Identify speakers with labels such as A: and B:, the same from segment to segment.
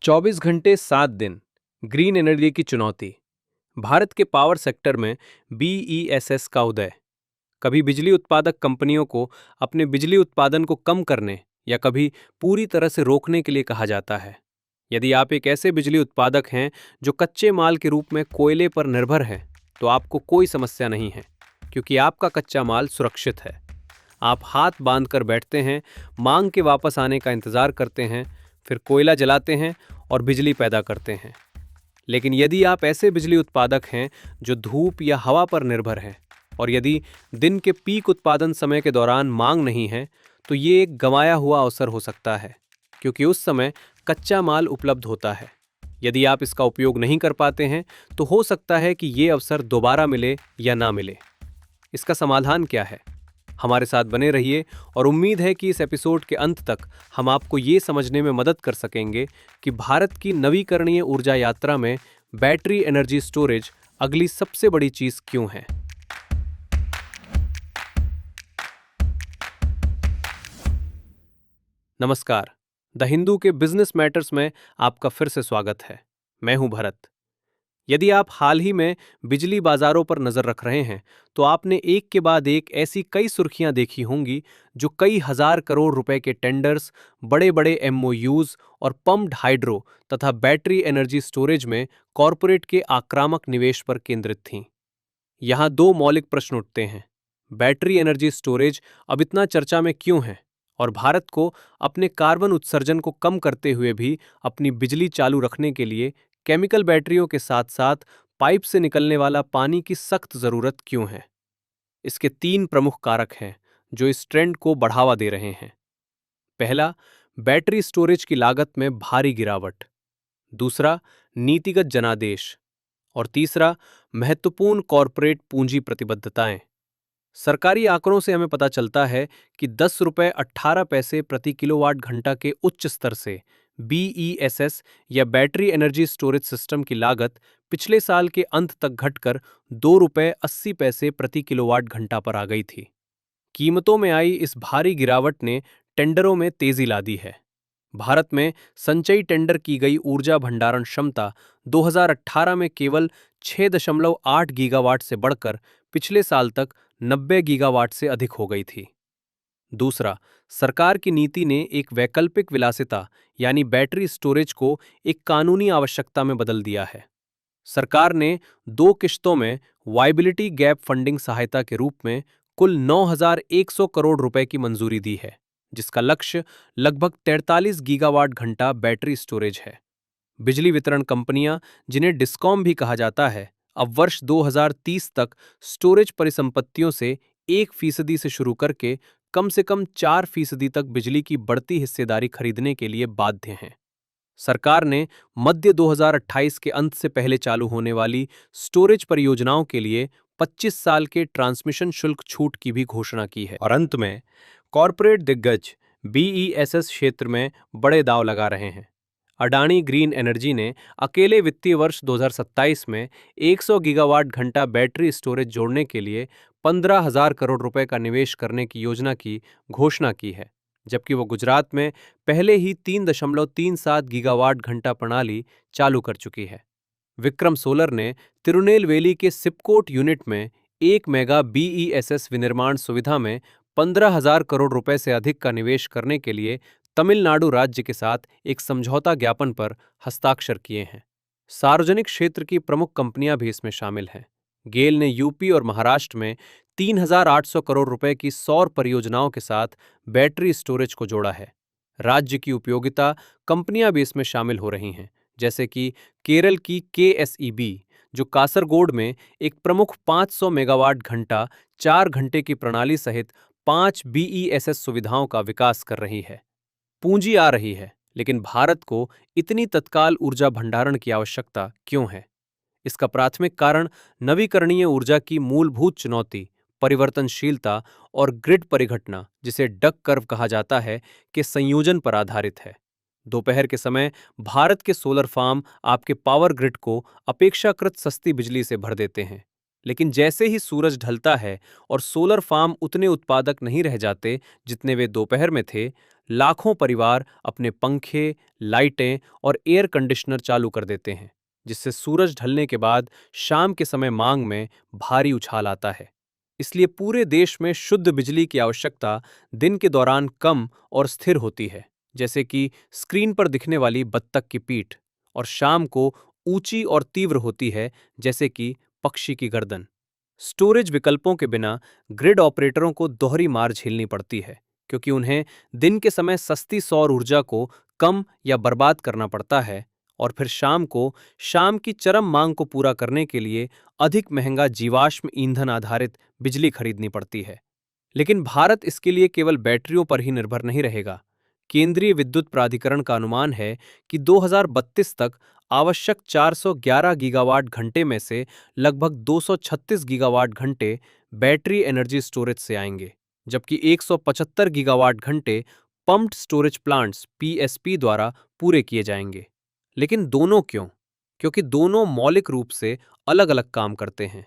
A: 24 घंटे 7 दिन green energy की चुनौती। भारत के पावर सेक्टर में बीईएसएस का उदय। कभी बिजली उत्पादक कंपनियों को अपने बिजली उत्पादन को कम करने या कभी पूरी तरह से रोकने के लिए कहा जाता है। यदि आप एक ऐसे बिजली उत्पादक हैं जो कच्चे माल के रूप में कोयले पर निर्भर है, तो आपको कोई समस्या नहीं है, क्योंकि आपका कच्चा माल सुरक्षित है। आप हाथ बांध कर बैठते हैं, मांग के वापस आने का इंतजार करते हैं, फिर कोयला जलाते हैं और बिजली पैदा करते हैं। लेकिन यदि आप ऐसे बिजली उत्पादक हैं जो धूप या हवा पर निर्भर हैं, और यदि दिन के पीक उत्पादन समय के दौरान मांग नहीं है, तो ये एक गंवाया हुआ अवसर हो सकता है, क्योंकि उस समय कच्चा माल उपलब्ध होता है। यदि आप इसका उपयोग नहीं कर पाते हैं, तो हो सकता है कि ये अवसर दोबारा मिले या ना मिले। इसका समाधान क्या है? हमारे साथ बने रहिए और उम्मीद है कि इस एपिसोड के अंत तक हम आपको ये समझने में मदद कर सकेंगे कि भारत की नवीकरणीय ऊर्जा यात्रा में बैटरी एनर्जी स्टोरेज अगली सबसे बड़ी चीज क्यों है। नमस्कार, द हिंदू के बिजनेस मैटर्स में आपका फिर से स्वागत है। मैं हूं भरत। यदि आप हाल ही में बिजली बाजारों पर नजर रख रहे हैं, तो आपने एक के बाद एक ऐसी कई सुर्खियां देखी होंगी जो कई हजार करोड़ रुपए के टेंडर्स, बड़े बड़े एमओयूज और पम्प्ड हाइड्रो तथा बैटरी एनर्जी स्टोरेज में कॉरपोरेट के आक्रामक निवेश पर केंद्रित थीं। यहां दो मौलिक प्रश्न उठते हैं। बैटरी एनर्जी स्टोरेज अब इतना चर्चा में क्यों है, और भारत को अपने कार्बन उत्सर्जन को कम करते हुए भी अपनी बिजली चालू रखने के लिए केमिकल बैटरियों के साथ साथ पाइप से निकलने वाला पानी की सख्त जरूरत क्यों है? इसके तीन प्रमुख कारक हैं जो इस ट्रेंड को बढ़ावा दे रहे हैं। पहला, बैटरी स्टोरेज की लागत में भारी गिरावट। दूसरा, नीतिगत जनादेश। और तीसरा, महत्वपूर्ण कॉरपोरेट पूंजी प्रतिबद्धताएं। सरकारी आंकड़ों से हमें पता चलता है कि 10 रुपये 18 पैसे प्रति किलोवाट घंटा के उच्च स्तर से बीईएसएस या बैटरी एनर्जी स्टोरेज सिस्टम की लागत पिछले साल के अंत तक घटकर 2 रुपये 80 पैसे प्रति किलोवाट घंटा पर आ गई थी। कीमतों में आई इस भारी गिरावट ने टेंडरों में तेजी ला दी है। भारत में संचयी टेंडर की गई ऊर्जा भंडारण क्षमता 2018 में केवल 6.8 गीगावाट से बढ़कर पिछले साल तक 90 गीगावाट से अधिक हो गई थी। दूसरा, सरकार की नीति ने एक वैकल्पिक विलासिता यानी बैटरी स्टोरेज को एक कानूनी आवश्यकता में बदल दिया है। सरकार ने 2 किश्तों में वायबिलिटी गैप फंडिंग सहायता के रूप में कुल 9,100 करोड़ रुपए की मंजूरी दी है, जिसका लक्ष्य लगभग 43 गीगावाट घंटा बैटरी स्टोरेज है। बिजली वितरण कंपनियां, जिन्हें डिस्कॉम भी कहा जाता है, अब वर्ष 2030 तक स्टोरेज परिसंपत्तियों से 1% से शुरू करके कम से कम 4% तक बिजली की बढ़ती हिस्सेदारी खरीदने के लिए बाध्य हैं। सरकार ने मध्य 2028 के अंत से पहले चालू होने वाली स्टोरेज परियोजनाओं के लिए 25 साल के ट्रांसमिशन शुल्क छूट की भी घोषणा की है। और अंत में, कॉरपोरेट दिग्गज बीईएसएस क्षेत्र में बड़े दांव लगा रहे हैं। अडानी ग्रीन एनर्जी ने अकेले वित्तीय वर्ष 2027 में 100 गीगावाट घंटा बैटरी स्टोरेज जोड़ने के लिए 15,000 करोड़ रुपए का निवेश करने की योजना की घोषणा की है, जबकि वो गुजरात में पहले ही 3.37 गीगावाट घंटा प्रणाली चालू कर चुकी है। विक्रम सोलर ने तिरुनेलवेली के सिपकोट यूनिट में 1 मेगा बीईएसएस विनिर्माण सुविधा में 15,000 करोड़ रुपए से अधिक का निवेश करने के लिए तमिलनाडु राज्य के साथ एक समझौता ज्ञापन पर हस्ताक्षर किए हैं। सार्वजनिक क्षेत्र की प्रमुख कंपनियां भी इसमें शामिल हैं। गेल ने यूपी और महाराष्ट्र में 3,800 करोड़ रुपए की सौर परियोजनाओं के साथ बैटरी स्टोरेज को जोड़ा है। राज्य की उपयोगिता कंपनियां भी इसमें शामिल हो रही हैं, जैसे कि केरल की केएसईबी, जो कासरगोड में एक प्रमुख 500 मेगावाट घंटा 4 घंटे की प्रणाली सहित 5 बीईएसएस सुविधाओं का विकास कर रही है। पूंजी आ रही है, लेकिन भारत को इतनी तत्काल ऊर्जा भंडारण की आवश्यकता क्यों है? इसका प्राथमिक कारण नवीकरणीय ऊर्जा की मूलभूत चुनौती, परिवर्तनशीलता और ग्रिड परिघटना, जिसे डक कर्व कहा जाता है, के संयोजन पर आधारित है। दोपहर के समय भारत के सोलर फार्म आपके पावर ग्रिड को अपेक्षाकृत सस्ती बिजली से भर देते हैं, लेकिन जैसे ही सूरज ढलता है और सोलर फार्म उतने उत्पादक नहीं रह जाते जितने वे दोपहर में थे, लाखों परिवार अपने पंखे, लाइटें और एयर कंडीशनर चालू कर देते हैं, जिससे सूरज ढलने के बाद शाम के समय मांग में भारी उछाल आता है। इसलिए पूरे देश में शुद्ध बिजली की आवश्यकता दिन के दौरान कम और स्थिर होती है, जैसे कि स्क्रीन पर दिखने वाली बत्तख की पीठ, और शाम को ऊंची और तीव्र होती है, जैसे कि पक्षी की गर्दन। स्टोरेज विकल्पों के बिना ग्रिड ऑपरेटरों को दोहरी मार झेलनी पड़ती है, क्योंकि उन्हें दिन के समय सस्ती सौर ऊर्जा को कम या बर्बाद करना पड़ता है और फिर शाम को शाम की चरम मांग को पूरा करने के लिए अधिक महंगा जीवाश्म ईंधन आधारित बिजली खरीदनी पड़ती है। लेकिन भारत इसके लिए केवल बैटरियों पर ही निर्भर नहीं रहेगा। केंद्रीय विद्युत प्राधिकरण का अनुमान है कि 2032 तक आवश्यक 411 गीगावाट घंटे में से लगभग 236 गीगावाट घंटे बैटरी एनर्जी स्टोरेज से आएंगे, जबकि 175 गीगावाट घंटे पम्प्ड स्टोरेज प्लांट्स पीएसपी द्वारा पूरे किए जाएंगे। लेकिन दोनों क्यों? क्योंकि दोनों मौलिक रूप से अलग अलग काम करते हैं।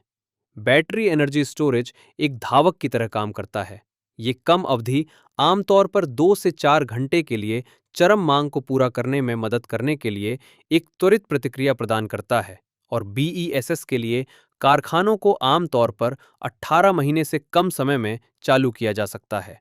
A: बैटरी एनर्जी स्टोरेज एक धावक की तरह काम करता है। ये कम अवधि, आमतौर पर 2 से 4 घंटे के लिए चरम मांग को पूरा करने में मदद करने के लिए एक त्वरित प्रतिक्रिया प्रदान करता है, और बीईएसएस के लिए कारखानों को आमतौर पर 18 महीने से कम समय में चालू किया जा सकता है।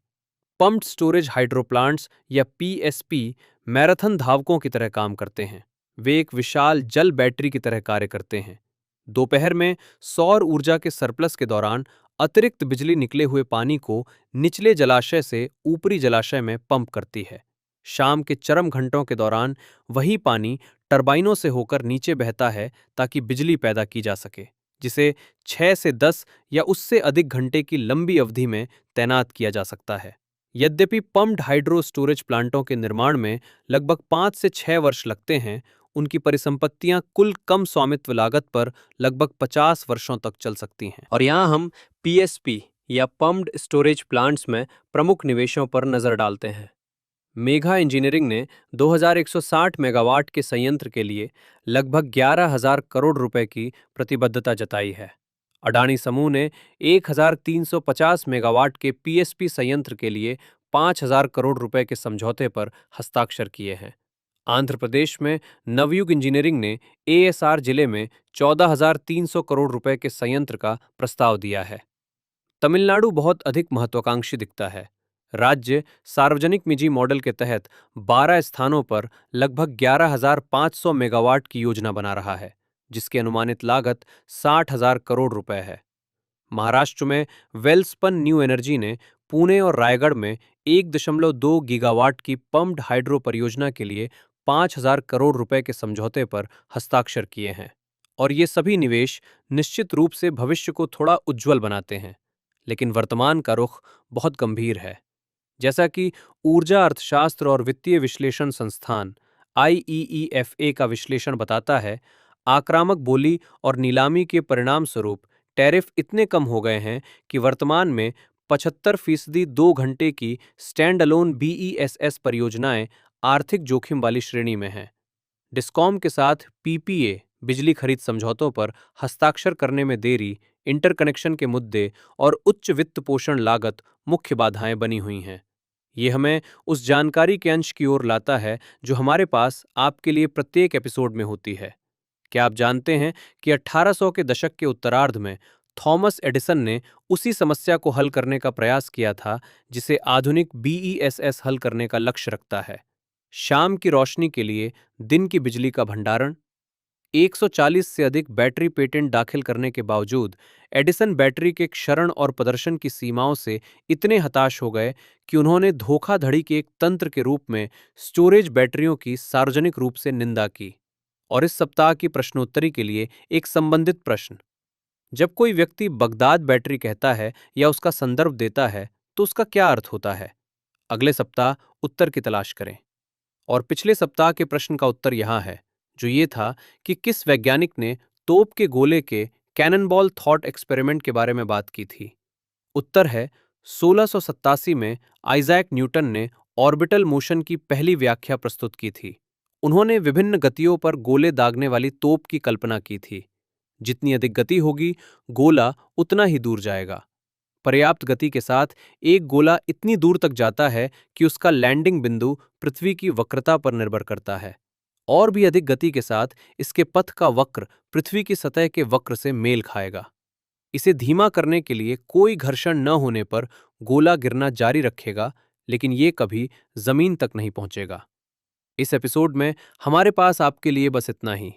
A: पम्प्ड स्टोरेज हाइड्रो प्लांट्स या पीएसपी मैराथन धावकों की तरह काम करते हैं। वे एक विशाल जल बैटरी की तरह कार्य करते हैं। दोपहर में सौर ऊर्जा के सरप्लस के दौरान अतिरिक्त बिजली निकले हुए पानी को निचले जलाशय से ऊपरी जलाशय में पंप करती है। शाम के चरम घंटों के दौरान वही पानी टरबाइनों से होकर नीचे बहता है ताकि बिजली पैदा की जा सके, जिसे 6 से 10 या उससे अधिक घंटे की लंबी अवधि में तैनात किया जा सकता है। यद्यपि पम्प्ड हाइड्रो स्टोरेज प्लांटों के निर्माण में लगभग 5 से 6 वर्ष लगते हैं, उनकी परिसंपत्तियां कुल कम स्वामित्व लागत पर लगभग 50 वर्षों तक चल सकती हैं। और यहाँ हम पीएसपी या पम्प्ड स्टोरेज प्लांट्स में प्रमुख निवेशों पर नजर डालते हैं। मेघा इंजीनियरिंग ने 2160 मेगावाट के संयंत्र के लिए लगभग 11,000 करोड़ रुपए की प्रतिबद्धता जताई है। अडानी समूह ने 1,350 मेगावाट के पीएसपी संयंत्र के लिए 5,000 करोड़ रुपए के समझौते पर हस्ताक्षर किए हैं। आंध्र प्रदेश में नवयुग इंजीनियरिंग ने एएसआर जिले में 14,300 करोड़ रुपए के संयंत्र का प्रस्ताव दिया है। तमिलनाडु बहुत अधिक महत्वाकांक्षी दिखता है। राज्य सार्वजनिक निजी मॉडल के तहत 12 स्थानों पर लगभग 11,500 मेगावाट की योजना बना रहा है, जिसकी अनुमानित लागत 60,000 करोड़ रुपए है। महाराष्ट्र में वेलस्पन न्यू एनर्जी ने पुणे और रायगढ़ में 1.2 गीगावाट की पम्प्ड हाइड्रो परियोजना के लिए 5,000 करोड़ रुपए के समझौते पर हस्ताक्षर किए हैं। और ये सभी निवेश निश्चित रूप से भविष्य को थोड़ा उज्ज्वल बनाते हैं, लेकिन वर्तमान का रुख बहुत गंभीर है। जैसा कि ऊर्जा अर्थशास्त्र और वित्तीय विश्लेषण संस्थान आईईईएफए का विश्लेषण बताता है, आक्रामक बोली और नीलामी के परिणाम स्वरूप टैरिफ इतने कम हो गए हैं कि वर्तमान में 75% 2 घंटे की स्टैंड अलोन बीईएसएस परियोजनाएं आर्थिक जोखिम वाली श्रेणी में हैं। डिस्कॉम के साथ पीपीए बिजली खरीद समझौतों पर हस्ताक्षर करने में देरी, इंटरकनेक्शन के मुद्दे और उच्च वित्त पोषण लागत मुख्य बाधाएं बनी हुई हैं। ये हमें उस जानकारी के अंश की ओर लाता है जो हमारे पास आपके लिए प्रत्येक एपिसोड में होती है। क्या आप जानते हैं कि 1800 के दशक के उत्तरार्ध में थॉमस एडिसन ने उसी समस्या को हल करने का प्रयास किया था जिसे आधुनिक बीईएसएस हल करने का लक्ष्य रखता है? शाम की रोशनी के लिए दिन की बिजली का भंडारण। 140 से अधिक बैटरी पेटेंट दाखिल करने के बावजूद एडिसन बैटरी के क्षरण और प्रदर्शन की सीमाओं से इतने हताश हो गए कि उन्होंने धोखाधड़ी के एक तंत्र के रूप में स्टोरेज बैटरियों की सार्वजनिक रूप से निंदा की। और इस सप्ताह की प्रश्नोत्तरी के लिए एक संबंधित प्रश्न: जब कोई व्यक्ति बगदाद बैटरी कहता है या उसका संदर्भ देता है तो उसका क्या अर्थ होता है? अगले सप्ताह उत्तर की तलाश करें। और पिछले सप्ताह के प्रश्न का उत्तर यहाँ है, जो ये था कि किस वैज्ञानिक ने तोप के गोले के कैननबॉल थॉट एक्सपेरिमेंट के बारे में बात की थी? उत्तर है 1687 में आइजैक न्यूटन ने ऑर्बिटल मोशन की पहली व्याख्या प्रस्तुत की थी। उन्होंने विभिन्न गतियों पर गोले दागने वाली तोप की कल्पना की थी, जितनी अधिक गति होगी, गोला उतना ही दूर जाएगा। पर्याप्त गति के साथ एक गोला इतनी दूर तक जाता है कि उसका लैंडिंग बिंदु पृथ्वी की वक्रता पर निर्भर करता है। और भी अधिक गति के साथ इसके पथ का वक्र पृथ्वी की सतह के वक्र से मेल खाएगा। इसे धीमा करने के लिए कोई घर्षण न होने पर गोला गिरना जारी रखेगा, लेकिन ये कभी जमीन तक नहीं पहुंचेगा। इस एपिसोड में हमारे पास आपके लिए बस इतना ही।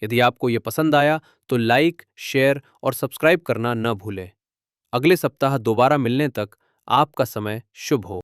A: यदि आपको ये पसंद आया तो लाइक, शेयर और सब्सक्राइब करना न भूलें। अगले सप्ताह दोबारा मिलने तक आपका समय शुभ हो।